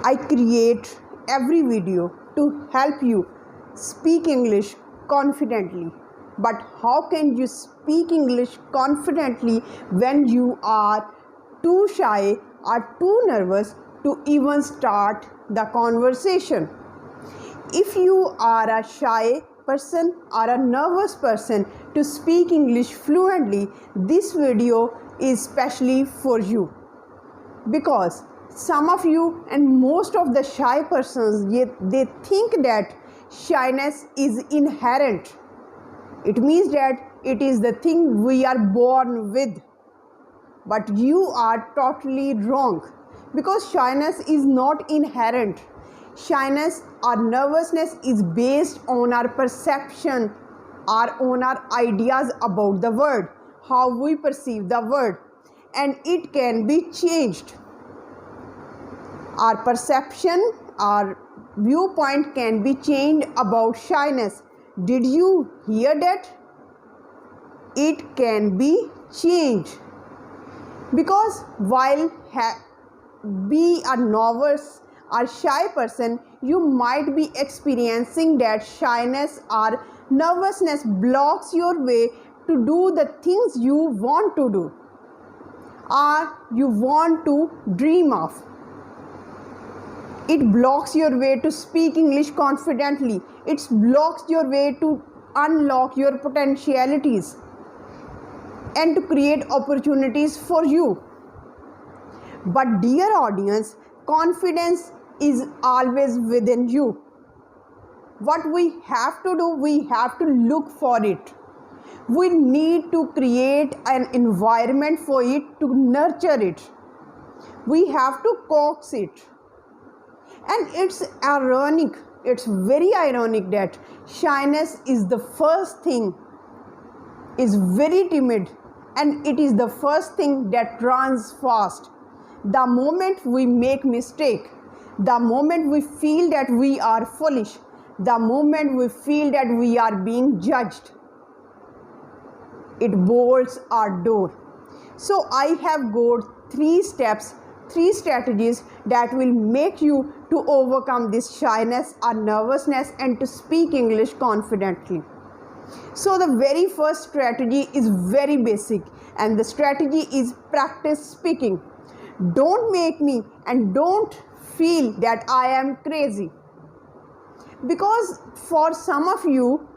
I create every video to help you speak English confidently. But how can you speak English confidently when you are too shy or too nervous to even start the conversation? If you are a shy person or a nervous person to speak English fluently, this video is specially for you, because some of you and most of the shy persons, they think that shyness is inherent. It means that it is the thing we are born with. But you are totally wrong, because shyness is not inherent. Shyness or nervousness is based on our perception or on our ideas about the world, how we perceive the world, and it can be changed. Our perception, our viewpoint can be changed about shyness. Did you hear that? It can be changed. Because while be a nervous or shy person, you might be experiencing that shyness or nervousness blocks your way to do the things you want to do or you want to dream of. It blocks your way to speak English confidently. It blocks your way to unlock your potentialities and to create opportunities for you. But dear audience, confidence is always within you. What we have to do, we have to look for it. We need to create an environment for it, to nurture it. We have to coax it. And it's ironic, it's very ironic that shyness is the first thing, is very timid, and it is the first thing that runs fast. The moment we make mistake, the moment we feel that we are foolish, the moment we feel that we are being judged, it bolts our door. So I have got 3 steps, 3 strategies that will make you to overcome this shyness or nervousness and to speak English confidently. So the very first strategy is very basic, and the strategy is practice speaking. Don't make me and don't feel that I am crazy, because for some of you,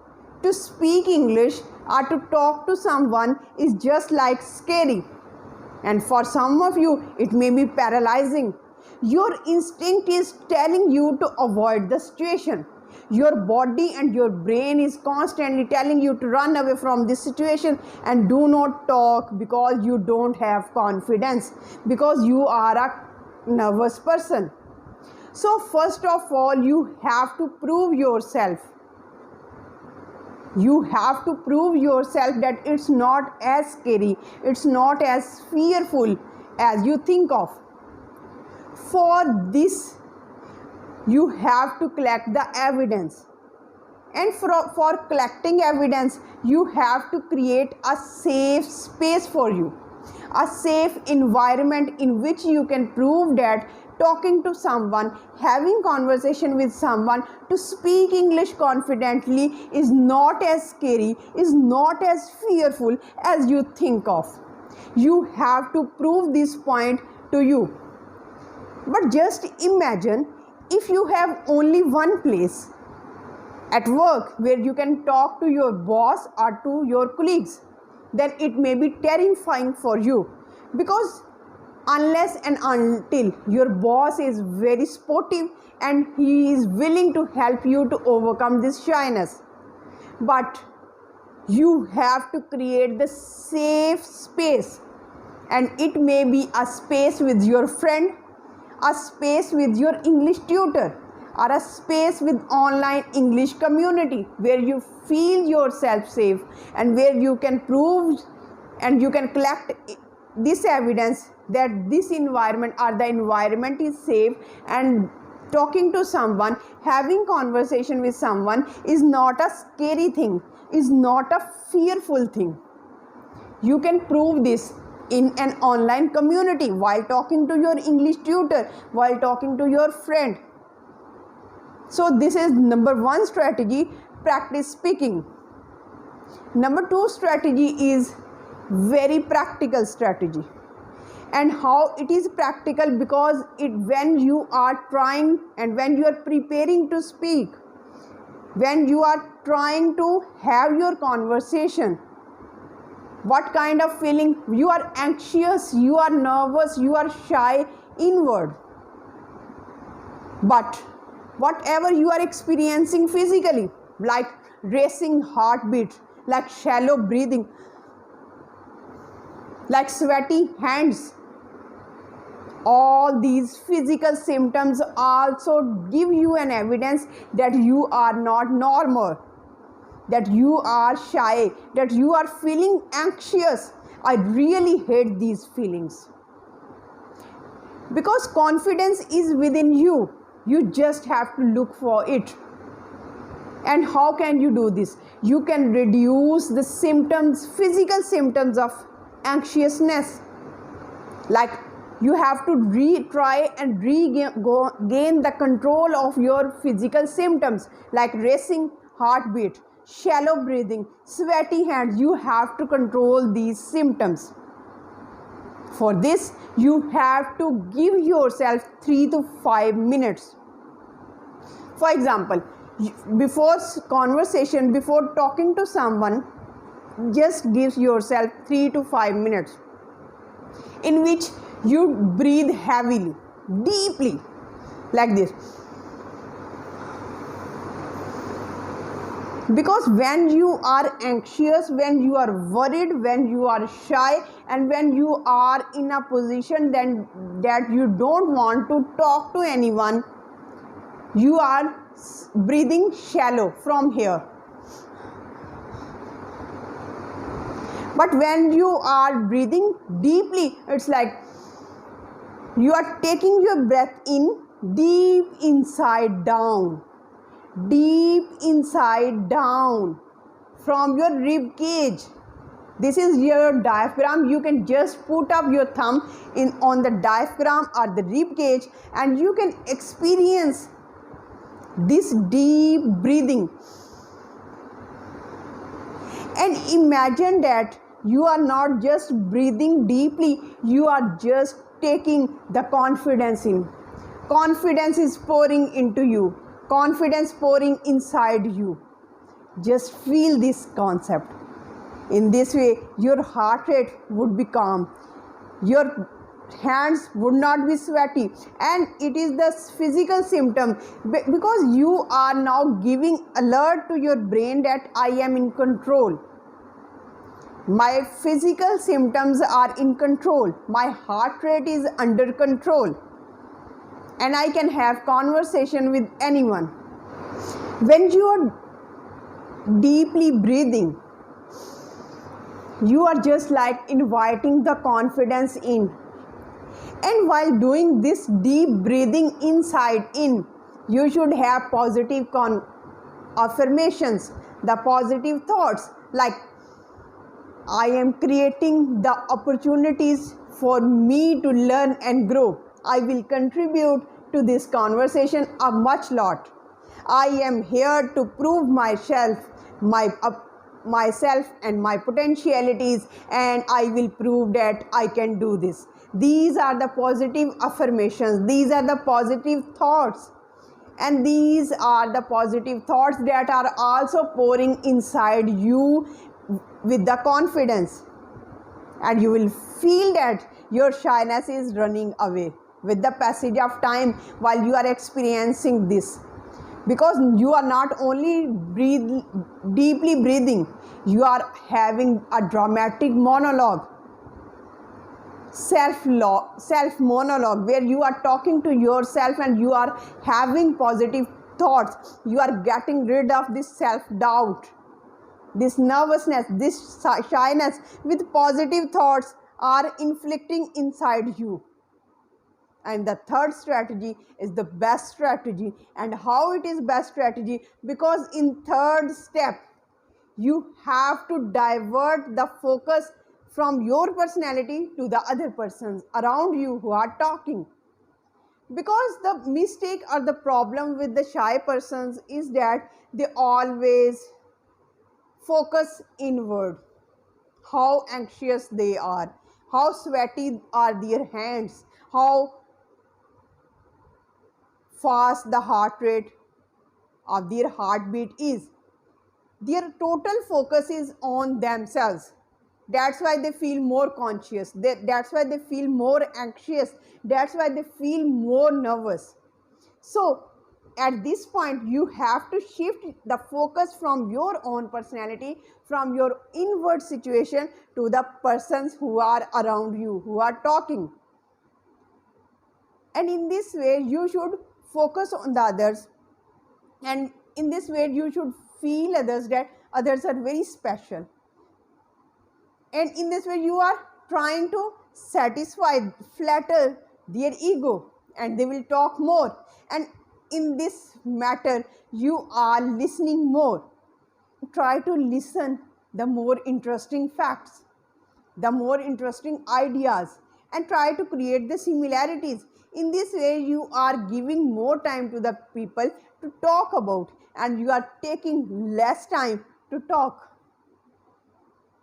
to speak English or to talk to someone is just like scary, and for some of you it may be paralyzing. Your instinct is telling you to avoid the situation. Your body and your brain is constantly telling you to run away from this situation and do not talk, because you don't have confidence, because you are a nervous person. So first of all, you have to prove yourself. You have to prove yourself that it's not as scary, it's not as fearful as you think of. For this, you have to collect the evidence. And for collecting evidence, you have to create a safe space for you, a safe environment in which you can prove that talking to someone, having conversation with someone, to speak English confidently is not as scary, is not as fearful as you think of. You have to prove this point to you. But just imagine if you have only one place at work where you can talk to your boss or to your colleagues, then it may be terrifying for you, because unless and until your boss is very sportive and he is willing to help you to overcome this shyness. But you have to create the safe space, and it may be a space with your friend, a space with your English tutor, or a space with online English community where you feel yourself safe and where you can prove and you can collect this evidence that this environment or the environment is safe, and talking to someone, having conversation with someone is not a scary thing, is not a fearful thing. You can prove this in an online community, while talking to your English tutor, while talking to your friend. So this is number 1 strategy, practice speaking. Number 2 strategy is very practical strategy. And how it is practical? Because when you are trying and when you are preparing to speak, when you are trying to have your conversation, what kind of feeling? You are anxious, you are nervous, you are shy inward. But whatever you are experiencing physically, like racing heartbeat, like shallow breathing, like sweaty hands, all these physical symptoms also give you an evidence that you are not normal, that you are shy, that you are feeling anxious. I really hate these feelings. Because confidence is within you. You just have to look for it. And how can you do this? You can reduce the symptoms, physical symptoms of anxiousness. Like you have to retry and gain the control of your physical symptoms, like racing heartbeat, shallow breathing, sweaty hands. You have to control these symptoms. For this, you have to give yourself 3 to 5 minutes. For example, before conversation, before talking to someone, just give yourself 3 to 5 minutes in which you breathe heavily, deeply, like this. Because when you are anxious, when you are worried, when you are shy, and when you are in a position that you don't want to talk to anyone, you are breathing shallow from here. But when you are breathing deeply, it's like you are taking your breath in deep inside down, deep inside down from your rib cage. This is your diaphragm. You can just put up your thumb on the diaphragm or the rib cage, and you can experience this deep breathing. And imagine that you are not just breathing deeply, you are just taking the confidence in. Confidence is pouring into you. Confidence pouring inside you. Just feel this concept. In this way, your heart rate would be calm. Your hands would not be sweaty, and it is the physical symptom, because you are now giving alert to your brain that I am in control. My physical symptoms are in control. My heart rate is under control, and I can have conversation with anyone. When you are deeply breathing, you are just like inviting the confidence in. And while doing this deep breathing inside in, you should have positive affirmations, the positive thoughts, like I am creating the opportunities for me to learn and grow. I will contribute to this conversation a much lot. I am here to prove myself and my potentialities, and I will prove that I can do this. These are the positive affirmations. These are the positive thoughts. And these are the positive thoughts that are also pouring inside you with the confidence. And you will feel that your shyness is running away with the passage of time while you are experiencing this. Because you are not only deeply breathing, you are having a dramatic monologue, self monologue, where you are talking to yourself and you are having positive thoughts. You are getting rid of this self-doubt, this nervousness, this shyness with positive thoughts are inflicting inside you. And the third strategy is the best strategy. And how it is best strategy? Because in third step, you have to divert the focus from your personality to the other persons around you who are talking. Because the mistake or the problem with the shy persons is that they always focus inward. How anxious they are, how sweaty are their hands, how fast the heart rate of their heartbeat is. Their total focus is on themselves. That's why they feel more conscious. That's why they feel more anxious. That's why they feel more nervous. So at this point, you have to shift the focus from your own personality, from your inward situation to the persons who are around you, who are talking. And in this way, you should focus on the others. And in this way, you should feel others, that others are very special. And in this way, you are trying to satisfy, flatter their ego, and they will talk more. And in this matter, you are listening more. Try to listen the more interesting facts, the more interesting ideas, and try to create the similarities. In this way, you are giving more time to the people to talk about, and you are taking less time to talk.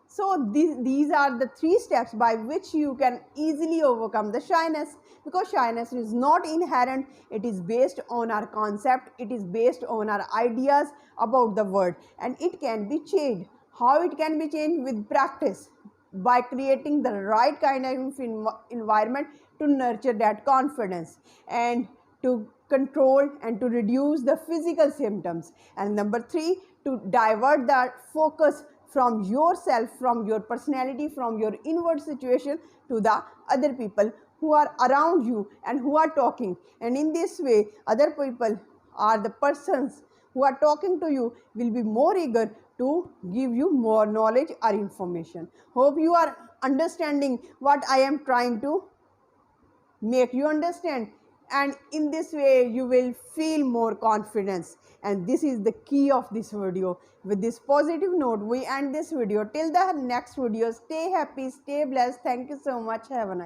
So these are the 3 steps by which you can easily overcome the shyness, because shyness is not inherent. It is based on our concept, it is based on our ideas about the world, and it can be changed. How it can be changed? With practice, by creating the right kind of environment to nurture that confidence and to control and to reduce the physical symptoms. And number 3, to divert that focus from yourself, from your personality, from your inward situation to the other people who are around you and who are talking. And in this way, other people are the persons who are talking to you will be more eager to give you more knowledge or information. Hope you are understanding what I am trying to make you understand, and in this way you will feel more confidence. And this is the key of this video. With this positive note, we end this video. Till the next video, stay happy, stay blessed. Thank you so much. Have a nice day.